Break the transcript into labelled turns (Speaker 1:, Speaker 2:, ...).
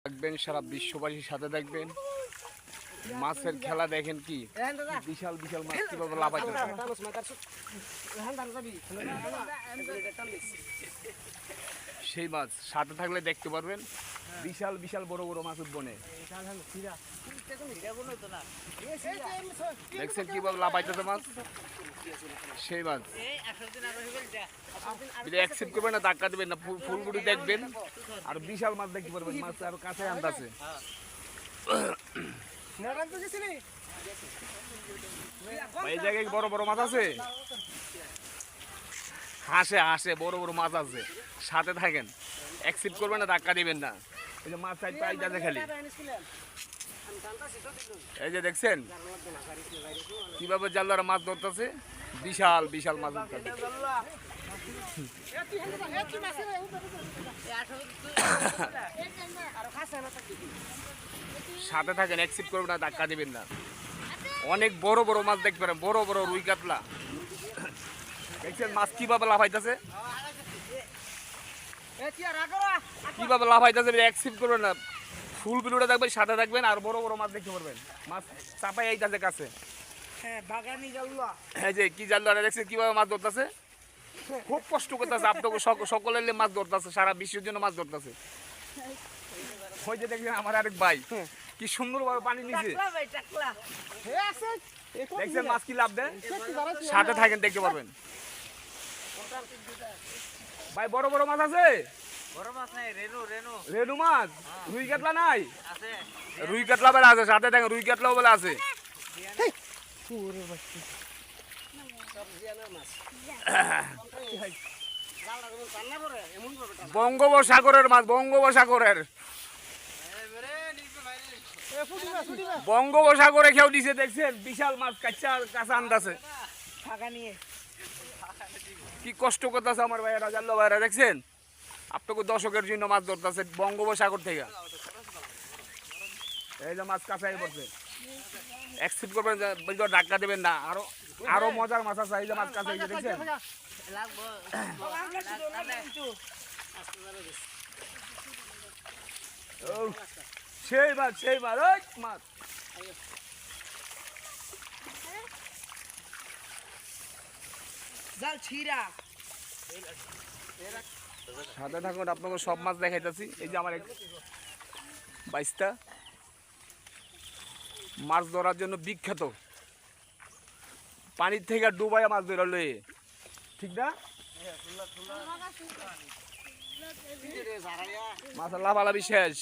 Speaker 1: থাকবেন, সারা বিশ্ববাসীর সাথে থাকবেন। মাছের খেলা দেখেন কি বিশাল বিশাল মাছ কিভাবে লাফাইতে। সেই মাছ সাথে থাকলে দেখতে পারবেন, বিশাল বিশাল বড় বড় মাছ উঠবনে। দেখছেন কিভাবে লাফাইতেছে মাছ, সেই মাছ। অ্যাকসেপ্ট করবেন না, ধাক্কা দেবেন না, ফুলগুড়ি দেখবেন আর বিশাল মাছ দেখতে পারবেন। মাছ আর কাছে আনতেছে। এই জায়গায় বড় বড় মাছ আছে, হাসে হাসে বড় বড় মাছ আছে। সাথে থাকেন, অ্যাকসেপ্ট করবেন না, ধাক্কা দিবেন না। এই যে মাছ চাইতে আইতাছে খালি। এই যে দেখছেন কিভাবে জালদারা মাছ ধরতেছে, বিশাল বিশাল মাছ ধরতেছে। সাথে থাকেন, অ্যাকসেপ্ট করবেন না, ধাক্কা দিবেন না। অনেক বড় বড় মাছ দেখতে পারেন, বড় বড় রুই কাতলা। দেখছেন মাছ কিভাবে লাফাইতেছে, কিভাবে লাফাইতেছে। অ্যাকসেপ্ট করবেন না, ফুল ভিডিওটা দেখবেন, সাথে থাকবেন আর বড় বড় মাছ দেখতে পারবেন। মাছ চাপাই আইতাছে কাছে। এই যে কি জালদারা দেখছেন কিভাবে মাছ ধরতেছে, খুব কষ্ট করতেছে। আপনাকে সকলের মাছ ধরতেছে, সারা বিশ্বের জন্য মাছ ধরতেছে। ওই যে দেখছেন আমার আরেক ভাই কি সুন্দর ভাবে পানি নিচে দেখছেন মাছ কি লাভ দেয়। সাথে থাকেন, দেখতে পারবেন। ভাই বড় বড় মাছ আছে, রেনু মাছ, রুই কাতলা নাই, রুই কাতলা বেলা আছে। সাথে থাকেন, রুই কাতলাও বেলা আছে। বঙ্গোপসাগরের মাছ, বঙ্গোপসাগরের, বঙ্গোপসাগরে খেয়েও দিছে। দেখছেন বিশাল মাছ কাঁচা কাঁচা আনতেছে। কি কষ্ট করতেছে আমার ভাইয়েরা, জানলো ভাইয়েরা। দেখছেন আপনাকে দর্শকের জন্য মাছ ধরতেছে বঙ্গোপসাগর থেকে। এই যে মাছ কাঁচাই পড়ছে, অ্যাকসেপ্ট করবেন, ধাক্কা দেবেন না। আরো আরো মজার মাছ আছে। এই যে মাছ কাঁচা, দেখছেন সেই মাছ, সেই মাছ, ওই মাছ। সাথে থাকুন, আপনাকে সব মাছ দেখাইতেছি। এই যে আমার বাইশটা মাছ ধরার জন্য বিখ্যাত, পানির থেকে ডুবাইয়া মাছ ধরা লয়ে, ঠিক না? মাছ লাফালাফি শেষ।